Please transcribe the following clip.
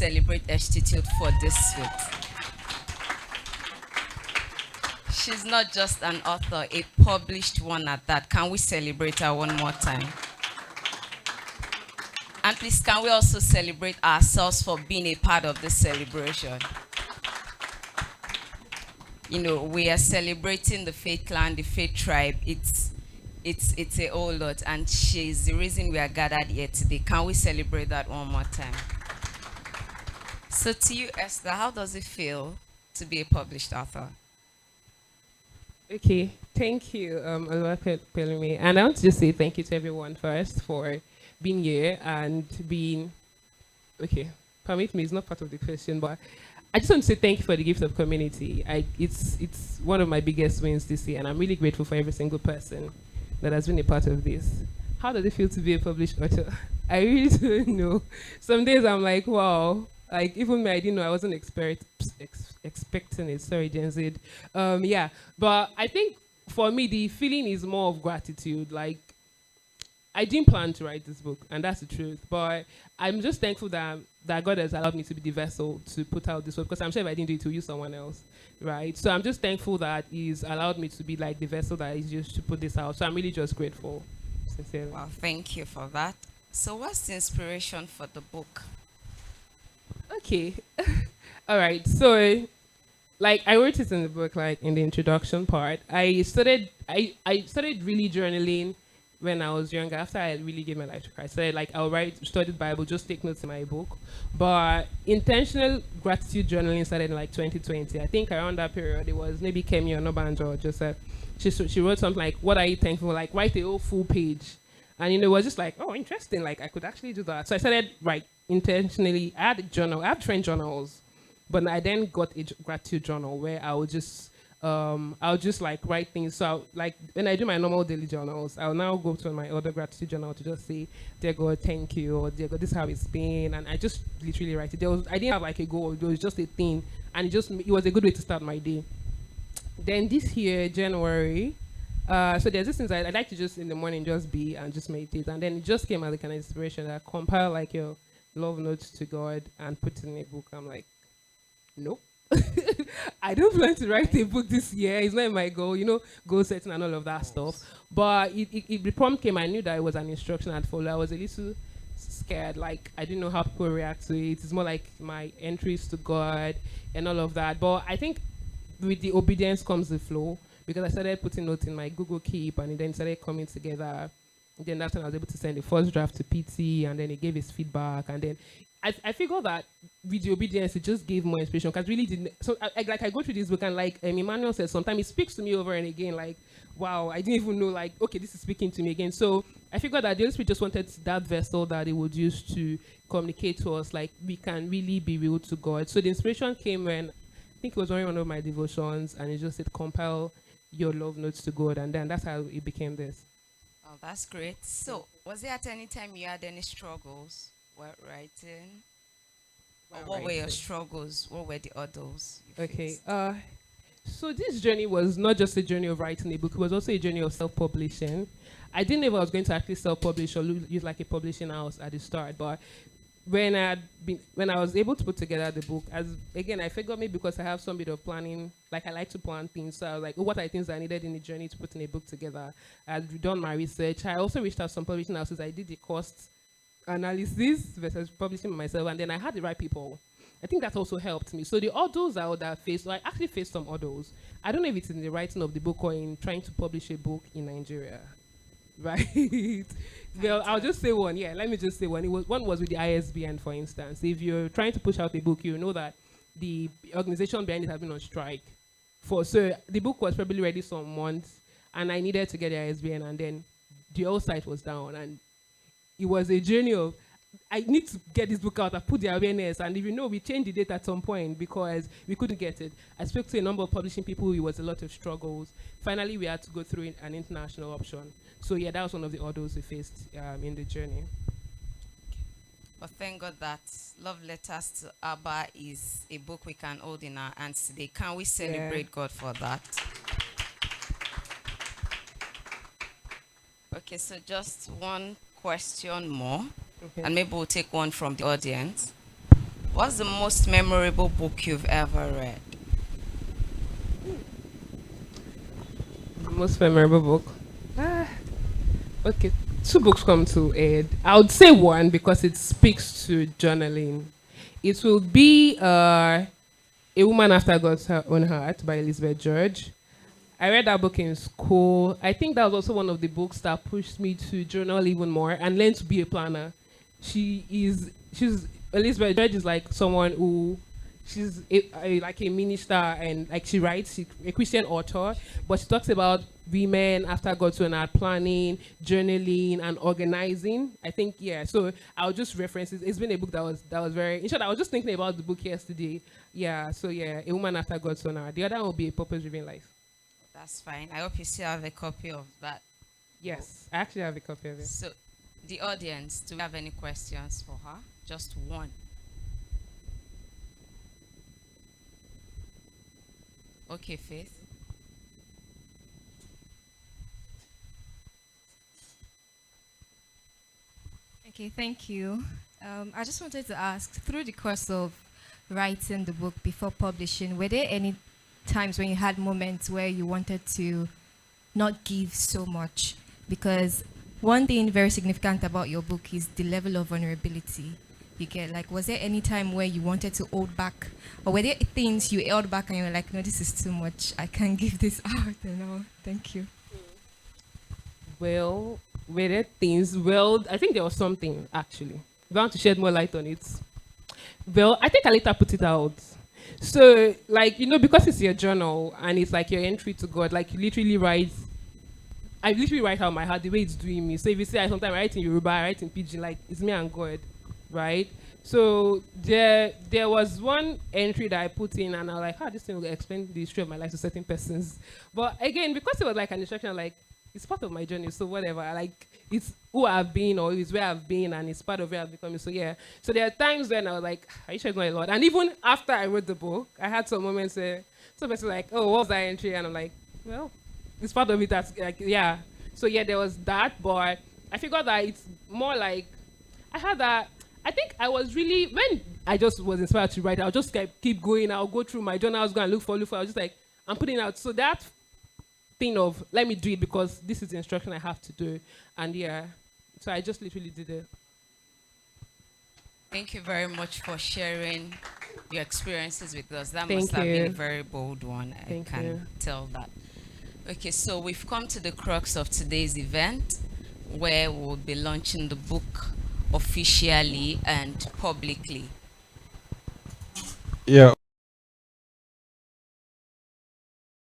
celebrate Esther for this feat? She's not just an author, a published one at that. Can we celebrate her one more time? And please, can we also celebrate ourselves for being a part of this celebration? You know, we are celebrating the Faith Clan, the Faith Tribe. It's a whole lot, and she's the reason we are gathered here today. Can we celebrate that one more time? So to you, Esther, how does it feel to be a published author? Okay, thank you, Pelumi. And I want to just say thank you to everyone first for being here and being, okay, permit me, it's not part of the question, but I just want to say thank you for the gift of community. It's one of my biggest wins this year, and I'm really grateful for every single person that has been a part of this. How does it feel to be a published author? I really don't know. Some days I'm like, wow, like even me, I didn't know, I wasn't expecting it. Sorry, Gen Z. Yeah, but I think for me, the feeling is more of gratitude. Like, I didn't plan to write this book, and that's the truth. But I'm just thankful that God has allowed me to be the vessel to put out this book, because I'm sure if I didn't do it, to use someone else, right? So I'm just thankful that He's allowed me to be like the vessel that He's used to put this out. So I'm really just grateful, sincerely. Well, thank you for that. So what's the inspiration for the book? Okay. All right. So, like, I wrote it in the book, like in the introduction part. I started really journaling when I was younger. After I really gave my life to Christ, so I'll study the Bible, just take notes in my book. But intentional gratitude journaling started in like 2020. I think around that period, it was maybe Kemi or Nobanjo or Joseph. She wrote something like, "What are you thankful for?" Like, write a whole full page. And it was just like, oh, interesting. Like, I could actually do that. So I started intentionally. I had a journal. I have different journals, but I then got a gratitude journal where I'll just like write things. So like when I do my normal daily journals, I'll now go to my other gratitude journal to just say, "Dear God, thank you," or "Dear God, this is how it's been," and I just literally write it. I didn't have like a goal. It was just a thing, and it was a good way to start my day. Then this year, January. So there's this thing I like to just in the morning just be and just meditate, and then it just came as a kind of inspiration that compile like your love notes to God and put it in a book. I'm like, nope. I don't plan to write a book this year. It's not my goal, goal setting and all of that stuff. But the prompt came. I knew that it was an instruction I'd follow. I was a little scared, like I didn't know how people react to it. It's more like my entries to God and all of that. But I think with the obedience comes the flow, because I started putting notes in my Google Keep, and it then started coming together. And then that's when I was able to send the first draft to PT, and then he gave his feedback, and then I figured that with the obedience, it just gave more inspiration, because really didn't. So I go through this book, and like Emmanuel said, sometimes it speaks to me over and again. Like, wow, I didn't even know. Like, okay, this is speaking to me again. So I figured that the Holy Spirit just wanted that vessel that He would use to communicate to us. Like, we can really be real to God. So the inspiration came when I think it was one of my devotions, and it just said, "Compile your love notes to God," and then that's how it became this. Oh, that's great. So, was there at any time you had any struggles while writing? What were your struggles? What were the hurdles? Okay. So this journey was not just a journey of writing a book; it was also a journey of self-publishing. I didn't know if I was going to actually self-publish or use like a publishing house at the start, but when I was able to put together the book, I figured maybe because I have some bit of planning, like I like to plan things, so I was like, what are the things I needed in the journey to put in a book together? I'd done my research. I also reached out to some publishing houses. I did the cost analysis versus publishing myself, and then I had the right people. I think that also helped me. So the hurdles I would have faced, I actually faced some hurdles. I don't know if it's in the writing of the book or in trying to publish a book in Nigeria. Right. Well, I'll just say one. Yeah, let me just say one. One was with the ISBN, for instance. If you're trying to push out a book, you know that the organization behind it has been on strike. So the book was probably ready some months, and I needed to get the ISBN, and then the whole site was down, and it was a journey of, I need to get this book out. I put the awareness, and we changed the date at some point because we couldn't get it. I spoke to a number of publishing people. It was a lot of struggles. Finally, we had to go through an international option. So yeah, that was one of the hurdles we faced in the journey. But thank God that Love Letters to Abba is a book we can hold in our hands today. Can we celebrate God for that? Okay, so just one question more, and maybe we'll take one from the audience. What's the most memorable book you've ever read? Most memorable book. Ah, okay, two books come to head. I would say one because it speaks to journaling. It will be A Woman After God's Own Heart by Elizabeth George. I read that book in school. I think that was also one of the books that pushed me to journal even more and learn to be a planner. She's Elizabeth George is like someone who like a minister, and like she writes, she's a Christian author, but she talks about women after God's own heart, planning, journaling, and organizing. I think, yeah. So I'll just reference it. It's been a book that was very. In short, I was just thinking about the book yesterday. Yeah. So yeah, A Woman After God's own heart. The other one will be A Purpose-Driven Life. That's fine. I hope you still have a copy of that. Yes, I actually have a copy of it. So, the audience, do we have any questions for her? Just one. Okay, Faith. Okay, thank you. I just wanted to ask, through the course of writing the book before publishing, were there any times when you had moments where you wanted to not give so much? Because one thing very significant about your book is the level of vulnerability you get. Like, was there any time where you wanted to hold back? Or were there things you held back and you were like, no, this is too much. I can't give this out, you know? Thank you. Well, were there things? Well, I think there was something, actually. If I want to shed more light on it. Well, I think I later put it out. So, like, because it's your journal and it's like your entry to God, like, you literally write. I literally write out my heart the way it's doing me. So if you say I sometimes write in Yoruba, I write in Pidgin, like, it's me and God, right? So there was one entry that I put in, and I was like, this thing will explain the history of my life to certain persons. But again, because it was like an instruction, like, it's part of my journey, so whatever. Like, it's who I've been, or it's where I've been, and it's part of where I've become. So yeah. So there are times when I was like, are you sure it's not a lot? And even after I wrote the book, I had some moments where some person like, oh, what was that entry? And I'm like, well, it's part of it. That's like, yeah. So yeah, there was that, but I figured that it's more like I had that. I think I was really, when I just was inspired to write, I'll just keep going. I'll go through my journals, go and look for. I was just like, I'm putting out. So that thing of let me do it because this is the instruction I have to do, and yeah, so I just literally did it. Thank you very much for sharing your experiences with us. That Thank must have you. been a very bold one. Thank I can you. tell that. Okay, so we've come to the crux of today's event, where we'll be launching the book officially and publicly. Yeah.